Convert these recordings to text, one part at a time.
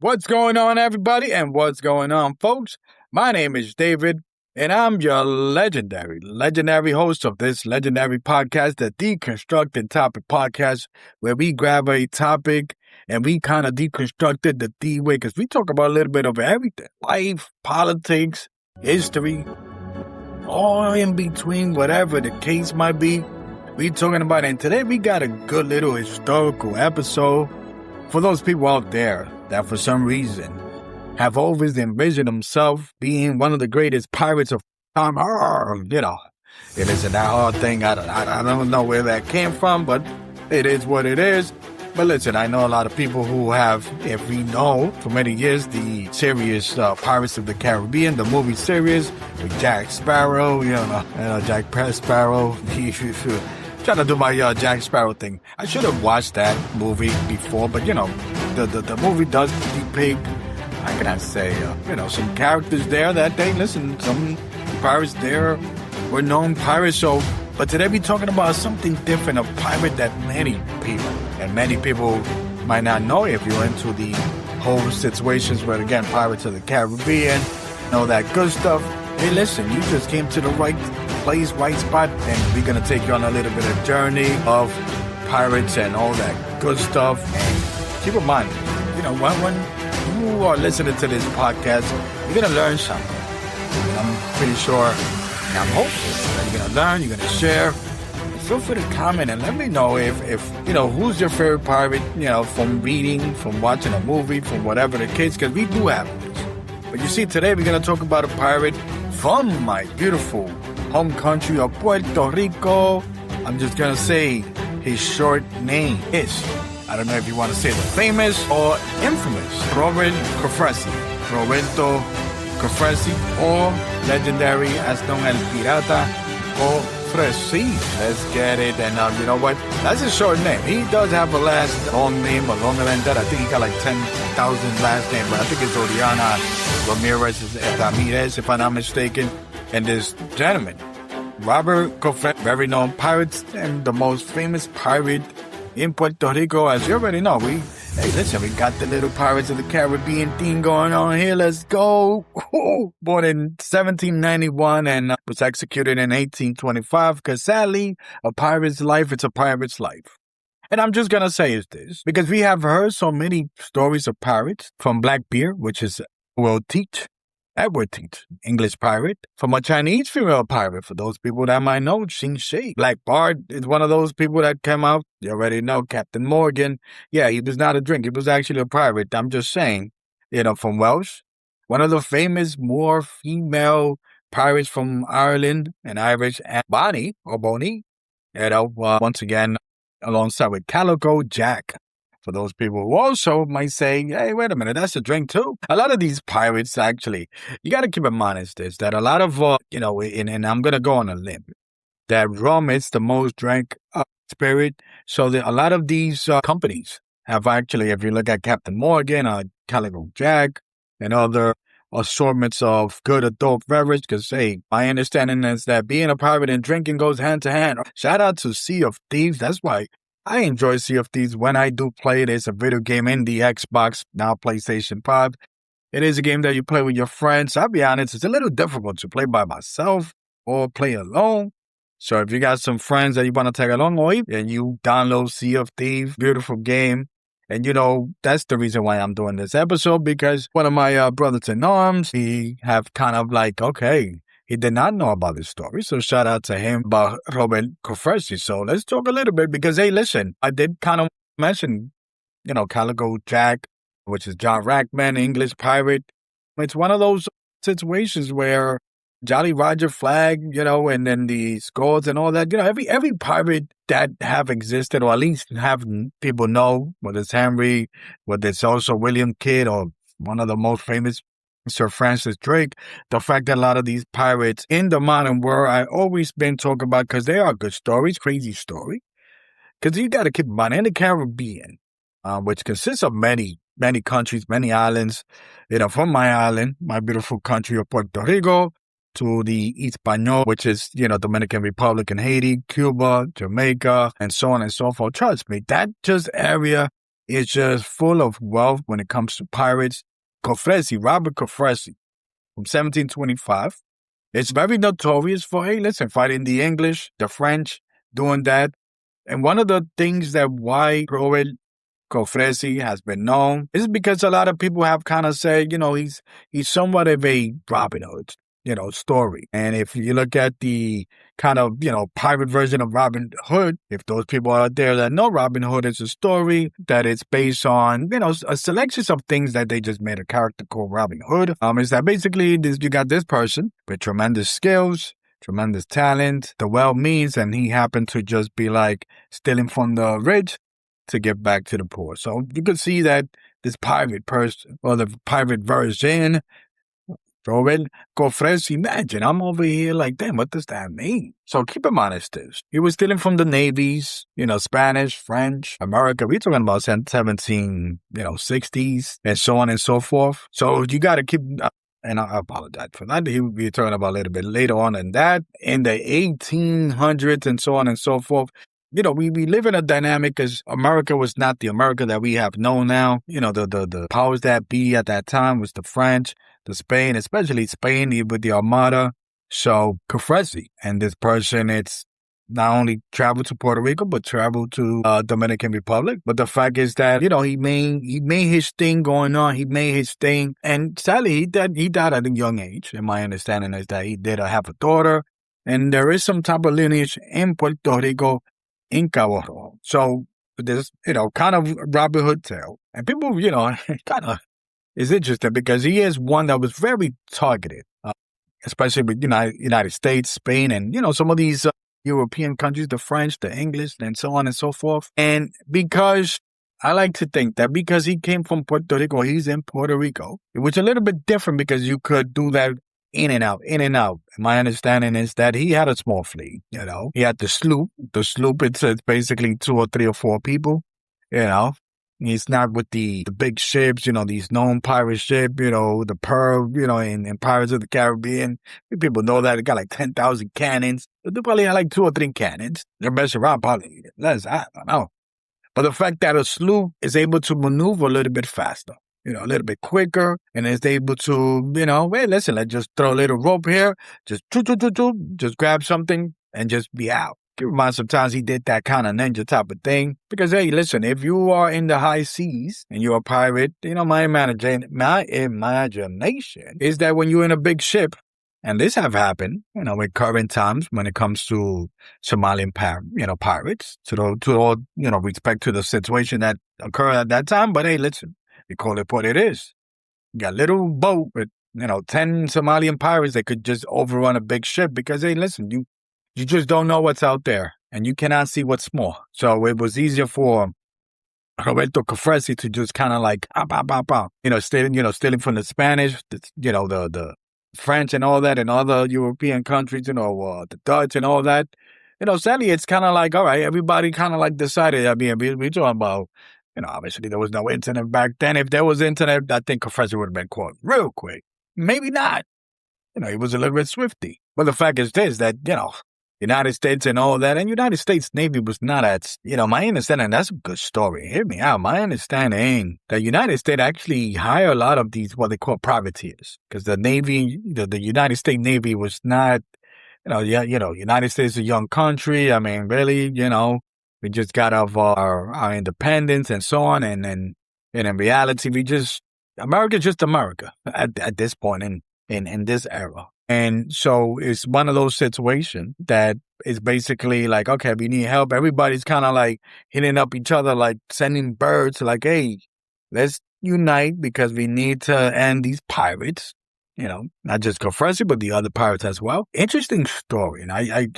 What's going on, everybody, and what's going on, folks? My name is David, and I'm your legendary host of this legendary podcast, the D-constructingTopic podcast, where we grab a topic and we kind of deconstruct it the D way, because we talk about a little bit of everything: life, politics, history, all in between, whatever the case might be. We talking about it, and today we got a good little historical episode for those people out there that for some reason have always envisioned themselves being one of the greatest pirates of time. It isn't that hard thing. I don't know where that came from, but it is what it is. But listen, I know a lot of people who have, if we know, for many years, the series Pirates of the Caribbean, the movie series with Jack Sparrow, Jack Sparrow. Trying to do my Jack Sparrow thing. I should have watched that movie before, but the movie does depict, how can I say, some characters there that day. Listen, some pirates there were known pirates. So, but today we're talking about something different, a pirate that many people might not know if you're into the whole situations where, again, Pirates of the Caribbean, all that good stuff. Hey, listen, you just came to the right place, right spot, and we're going to take you on a little bit of journey of pirates and all that good stuff. And keep in mind, when you are listening to this podcast, you're going to learn something. And I'm pretty sure, and I'm hopeful that you're going to learn, you're going to share. Feel free to comment and let me know if who's your favorite pirate, from reading, from watching a movie, from whatever the case, because we do have this. But you see, today we're going to talk about a pirate from my beautiful home country of Puerto Rico. I'm just going to say his short name is, I don't know if you want to say the famous or infamous, Roberto Cofresí, or legendary as known as Pirata Cofresí. Let's get it. And you know what? That's his short name. He does have a long name, but longer than that. I think he got like 10,000 last name, but I think it's Oriana Ramirez, if I'm not mistaken. And this gentleman, Robert Cofresí, very known pirate and the most famous pirate in Puerto Rico. As you already know, we got the little Pirates of the Caribbean thing going on here. Let's go. Born in 1791 and was executed in 1825, because sadly, a pirate's life, it's a pirate's life. And I'm just going to say is this, because we have heard so many stories of pirates, from Blackbeard, which is Edward Teach, English pirate, from a Chinese female pirate, for those people that might know, Xing Shi. Black Bard is one of those people that came out. You already know, Captain Morgan. Yeah, he was not a drink. He was actually a pirate. I'm just saying, from Welsh. One of the famous, more female pirates from Ireland and Irish, and Bonnie, once again, alongside with Calico Jack. For those people who also might say, hey, wait a minute, that's a drink too. A lot of these pirates, actually, you got to keep in mind is this, that a lot of, and I'm going to go on a limb, that rum is the most drank spirit. So a lot of these companies have actually, if you look at Captain Morgan, Calico Jack, and other assortments of good adult beverage, because, hey, my understanding is that being a pirate and drinking goes hand to hand. Shout out to Sea of Thieves. That's why I enjoy Sea of Thieves when I do play it. It's a video game in the Xbox, now PlayStation 5. It is a game that you play with your friends. I'll be honest, it's a little difficult to play by myself or play alone. So if you got some friends that you want to tag along with, and you download Sea of Thieves, beautiful game. And that's the reason why I'm doing this episode, because one of my brothers-in-arms, he have kind of like, okay, he did not know about this story, so shout out to him about Robert Cofresí. So let's talk a little bit, because, hey, listen, I did kind of mention, Calico Jack, which is John Rackman, English pirate. It's one of those situations where Jolly Roger flag, and then the scores and all that. Every pirate that have existed, or at least have people know, whether it's Henry, whether it's also William Kidd, or one of the most famous, Sir Francis Drake. The fact that a lot of these pirates in the modern world, I've always been talking about, because they are good stories, crazy story. Because you got to keep in mind, in the Caribbean, which consists of many countries, many islands, from my island, my beautiful country of Puerto Rico, to the Hispaniola, which is, Dominican Republic and Haiti, Cuba, Jamaica, and so on and so forth. Trust me, that just area is just full of wealth when it comes to pirates. Cofresí, Robert Cofresí, from 1725. It's very notorious for, hey, listen, fighting the English, the French, doing that. And one of the things that why Robert Cofresí has been known is because a lot of people have kind of said, he's somewhat of a Robin Hood, story. And if you look at the kind of, pirate version of Robin Hood, if those people out there that know Robin Hood, is a story that it's based on, a selection of things that they just made a character called Robin Hood. Is that basically you got this person with tremendous skills, tremendous talent, the well means, and he happened to just be like stealing from the rich to get back to the poor. So you could see that this pirate person, or the pirate version, Robert Cofresí, imagine, I'm over here like, damn, what does that mean? So keep in mind it's this. He was stealing from the navies, Spanish, French, America. We're talking about 60s and so on and so forth. So you got to keep... And I apologize for that. We'll be talking about a little bit later on in that. In the 1800s and so on and so forth. We live in a dynamic because America was not the America that we have known now. The powers that be at that time was the French, the Spain, especially Spain with the Armada. So Cofresí and this person, it's not only traveled to Puerto Rico, but traveled to Dominican Republic. But the fact is that, he made his thing going on. He made his thing. And sadly, he died at a young age. And my understanding is that he did have a daughter. And there is some type of lineage in Puerto Rico in Cabo Rojo. So this, kind of Robin Hood tale. And people, kind of is interesting because he is one that was very targeted, especially with United States, Spain, and, some of these European countries, the French, the English, and so on and so forth. And because I like to think that because he came from Puerto Rico, he's in Puerto Rico, which is a little bit different because you could do that in and out, in and out. My understanding is that he had a small fleet, He had the sloop. The sloop, it's basically 2 or 3 or 4 people, He's not with the big ships, these known pirate ships, the Pearl, in Pirates of the Caribbean. People know that it got like 10,000 cannons. They probably had like 2 or 3 cannons. They're best around probably less, I don't know. But the fact that a sloop is able to maneuver a little bit faster, a little bit quicker, and is able to, hey, listen, let's just throw a little rope here, just grab something and just be out. Keep in mind, sometimes he did that kind of ninja type of thing. Because, hey, listen, if you are in the high seas and you're a pirate, my imagination is that when you're in a big ship, and this have happened, in current times when it comes to Somalian pirates, to all, respect to the situation that occurred at that time. But hey, listen, we call it what it is. You got a little boat with, 10 Somalian pirates that could just overrun a big ship because, hey, listen, you just don't know what's out there and you cannot see what's more. So it was easier for Roberto Cofresí to just kind of like, stealing from the Spanish, the French and all that, and other European countries, the Dutch and all that. Sadly, it's kind of like, all right, everybody kind of like decided. I mean, we're talking about, obviously there was no internet back then. If there was internet, I think Cofresí would have been caught real quick. Maybe not. He was a little bit swifty. But the fact is this, that, United States and all that, and United States Navy was not at, my understanding, that's a good story. Hear me out. My understanding that United States actually hire a lot of these, what they call privateers, because the Navy, the United States Navy was not, United States is a young country. I mean, really, we just got off our independence and so on. And in reality, America's just America at this point in this era. And so it's one of those situations that is basically like, okay, we need help. Everybody's kind of like hitting up each other, like sending birds like, hey, let's unite because we need to end these pirates, not just Cofresí, but the other pirates as well. Interesting story. And I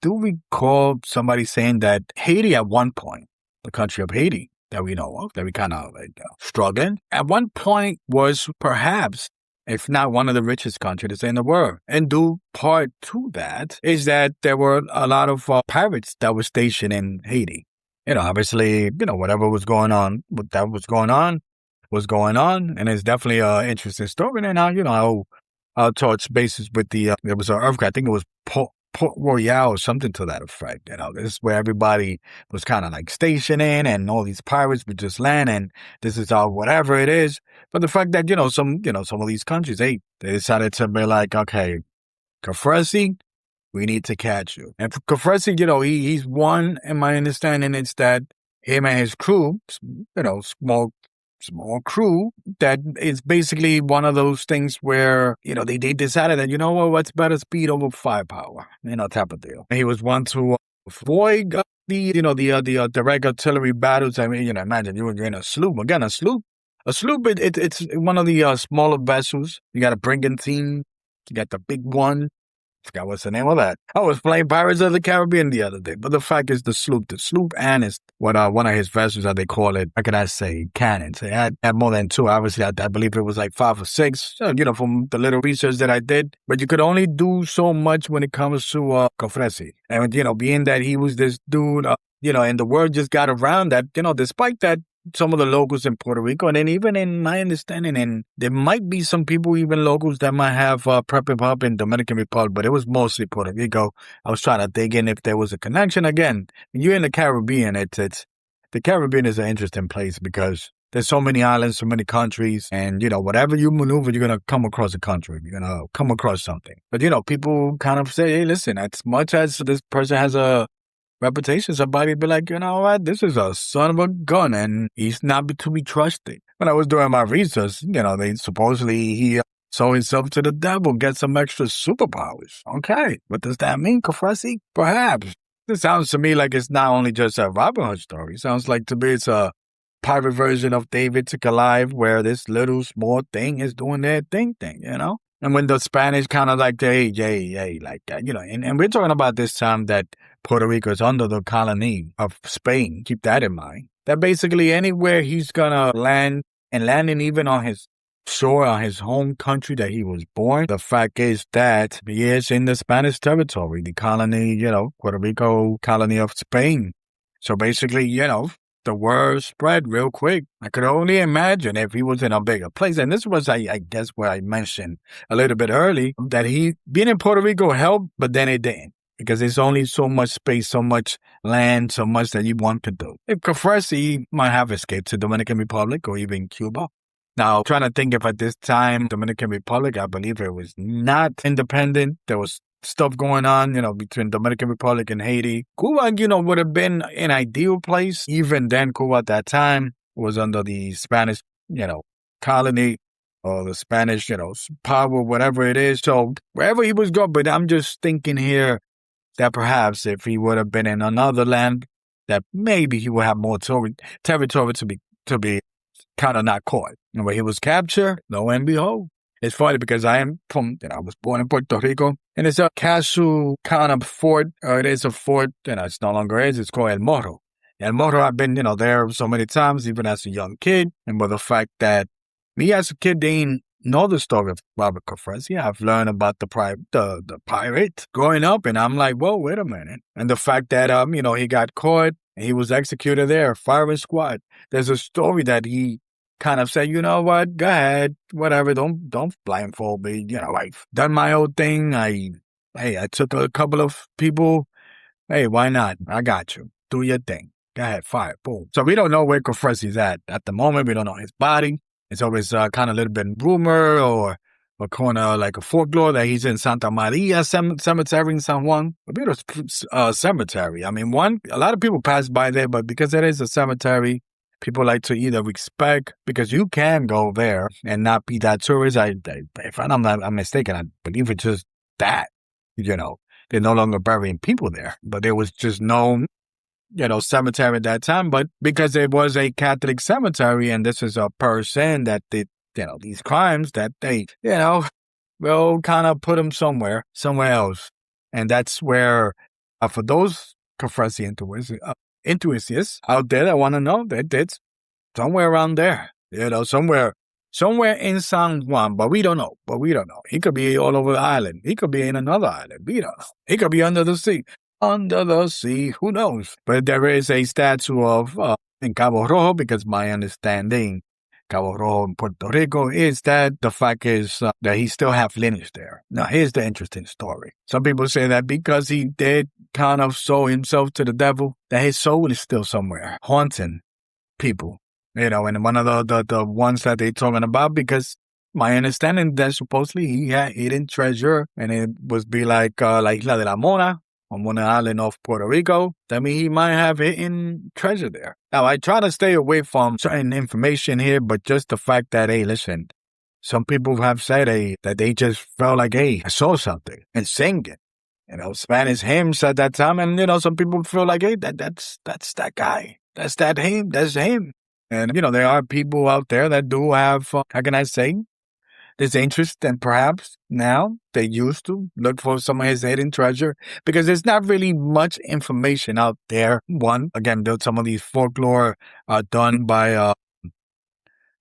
do recall somebody saying that Haiti at one point, the country of Haiti that we know of, that we kind of struggling, at one point was perhaps, if not one of the richest countries in the world. And due part to that is that there were a lot of pirates that were stationed in Haiti. Obviously, whatever was going on, was going on. And it's definitely an interesting story. And now, I'll touch bases with there was an earthquake. I think it was Port Royale or something to that effect. This is where everybody was kind of like stationed in, and all these pirates would just land, and this is all whatever it is. But the fact that, some of these countries, they decided to be like, okay, Cofresí, we need to catch you. And for Cofresí, he's one, in my understanding, it's that him and his crew, small crew, that is basically one of those things where, they decided that, what's better, speed over firepower, type of deal. He was one to avoid the direct artillery battles. I mean, imagine you're in a sloop. Again, a sloop, it's one of the smaller vessels. You got a brigantine. You got the big one. Forgot what's the name of that. I was playing Pirates of the Caribbean the other day, but the fact is the sloop and it's what one of his vessels, how they call it, how can I say, cannons. It had more than two. Obviously, I believe it was like 5 or 6, from the little research that I did. But you could only do so much when it comes to Cofresí. And, being that he was this dude, and the word just got around that, despite that, some of the locals in Puerto Rico, and then even in my understanding, and there might be some people, even locals, that might have prep hip hop in Dominican Republic, but it was mostly Puerto Rico. I was trying to dig in if there was a connection. Again, when you're in the Caribbean, the Caribbean is an interesting place because there's so many islands, so many countries, and, whatever you maneuver, you're going to come across a country. You're going to come across something. But, people kind of say, hey, listen, as much as this person has a reputation, somebody be like, what, this is a son of a gun, and he's not to be trusted. When I was doing my research, they supposedly he sold himself to the devil, get some extra superpowers. Okay, what does that mean, Cofresí? Perhaps. This sounds to me like it's not only just a Robin Hood story. It sounds like to me it's a pirate version of David Took Alive, where this little small thing is doing their thing, And when the Spanish kind of like, hey, like that, and we're talking about this time that Puerto Rico is under the colony of Spain. Keep that in mind. That basically anywhere he's going to land, and landing even on his shore, on his home country that he was born, the fact is that he is in the Spanish territory, the colony, Puerto Rico colony of Spain. So basically, the word spread real quick. I could only imagine if he was in a bigger place. And this was, I guess, what I mentioned a little bit early, that he being in Puerto Rico helped, but then it didn't. Because there's only so much space, so much land, so much that you want to do. If Cofresí might have escaped to Dominican Republic or even Cuba. Now, trying to think if at this time, Dominican Republic, I believe it was not independent. There was stuff going on, between Dominican Republic and Haiti. Cuba, would have been an ideal place. Even then, Cuba at that time was under the Spanish, colony or the Spanish, power, whatever it is. So wherever he was going, but I'm just thinking here that perhaps if he would have been in another land, that maybe he would have more territory to be kind of not caught. And when he was captured, lo and behold. It's funny because I am from, I was born in Puerto Rico, and it's a castle kind of fort. It is a fort, it's no longer is. It's called El Morro. El Morro, I've been, there so many times, even as a young kid. And with the fact that me as a kid didn't know the story of Robert Cofresí, I've learned about the pirate growing up, and I'm like, whoa, wait a minute. And the fact that, he got caught, and he was executed there, firing squad. There's a story that he kind of said, you know what, go ahead, whatever, don't blindfold me. I've done my own thing. I took a couple of people. Hey, why not? I got you. Do your thing. Go ahead, fire, boom. So we don't know where Cofresí's at the moment. We don't know his body. It's always kind of a little bit rumor or kind of like a folklore that he's in Santa Maria Cemetery in San Juan. A beautiful cemetery. I mean, a lot of people pass by there, but because it is a cemetery, people like to either respect, because you can go there and not be that tourist. If I'm not mistaken, I believe it's just that, they're no longer burying people there. But there was just no, cemetery at that time. But because it was a Catholic cemetery, and this is a person that did, these crimes, that they, will kind of put them somewhere else. And that's where, for those Cofresí enthusiasts out there that want to know, that it's somewhere around there, somewhere in San Juan, but we don't know. He could be all over the island. He could be in another island. We don't know. He could be under the sea. Who knows? But there is a statue of in Cabo Rojo, because my understanding Cabo Rojo in Puerto Rico is that the fact is that he still have lineage there. Now, here's the interesting story. Some people say that because he did kind of sold himself to the devil, that his soul is still somewhere, haunting people. And one of the ones that they're talking about, because my understanding that supposedly he had hidden treasure, and it would be like La Isla de la Mona, on one island of Puerto Rico. That means he might have hidden treasure there. Now, I try to stay away from certain information here, but just the fact that, hey, listen, some people have said, hey, that they just felt like, hey, I saw something and sing it. Spanish hymns at that time, and, some people feel like, hey, that's that guy. That's that him. That's him. And, there are people out there that do have, how can I say, this interest, and perhaps now they used to look for some of his hidden treasure, because there's not really much information out there. One, again, some of these folklore are done by,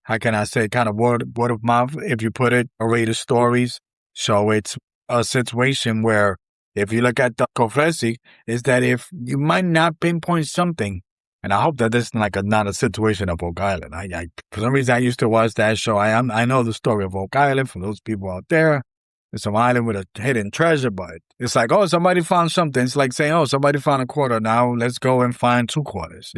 how can I say, kind of word of mouth, if you put it, or read the stories. So it's a situation where, if you look at the Cofresí, is that if you might not pinpoint something, and I hope that this is not a situation of Oak Island. I for some reason, I used to watch that show. I know the story of Oak Island for those people out there. It's some island with a hidden treasure, but it's like, oh, somebody found something. It's like saying, oh, somebody found a quarter. Now let's go and find 2 quarters,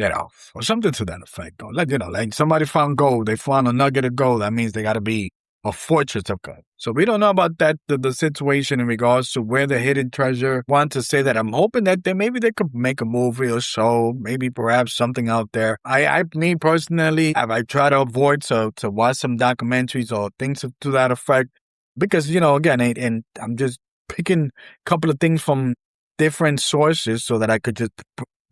or something to that effect. Or like somebody found gold. They found a nugget of gold. That means they got to be a fortress of gold. So we don't know about that, the situation in regards to where the hidden treasure. Want to say that I'm hoping that maybe they could make a movie or show, maybe perhaps something out there. Me personally, I try to avoid to watch some documentaries or things to that effect, because, again, and I'm just picking a couple of things from different sources so that I could just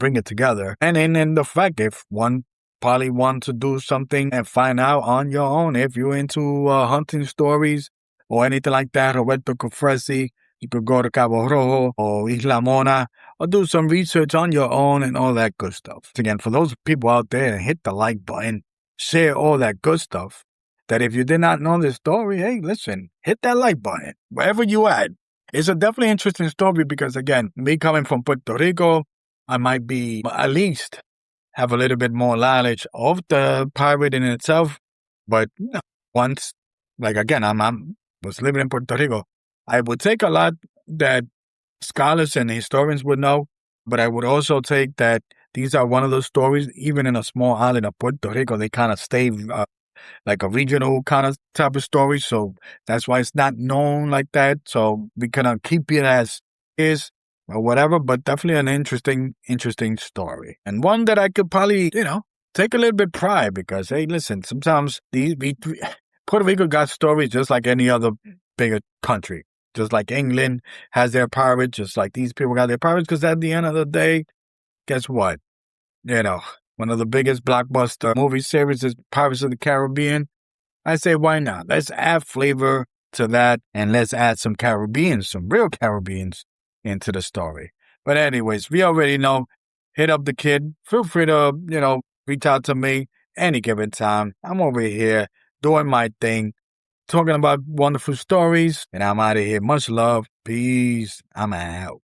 bring it together. And then the fact, if one probably want to do something and find out on your own, if you're into hunting stories or anything like that, Roberto Cofresí, you could go to Cabo Rojo or Isla Mona or do some research on your own and all that good stuff. Again, for those people out there, hit the like button, share all that good stuff. That if you did not know this story, hey, listen, hit that like button wherever you at. It's a definitely interesting story because, again, me coming from Puerto Rico, I might be at least have a little bit more knowledge of the pirate in itself. But once, again, I was living in Puerto Rico, I would take a lot that scholars and historians would know, but I would also take that these are one of those stories, even in a small island of Puerto Rico, they kind of stay like a regional kind of type of story. So that's why it's not known like that. So we kind of keep it as is or whatever, but definitely an interesting story. And one that I could probably, take a little bit pride because, hey, listen, sometimes Puerto Rico got stories just like any other bigger country. Just like England has their pirates, just like these people got their pirates, because at the end of the day, guess what? One of the biggest blockbuster movie series is Pirates of the Caribbean. I say, why not? Let's add flavor to that, and let's add some real Caribbeans into the story. But anyways, we already know, hit up the kid. Feel free to, reach out to me any given time. I'm over here doing my thing, talking about wonderful stories, and I'm out of here. Much love. Peace. I'm out.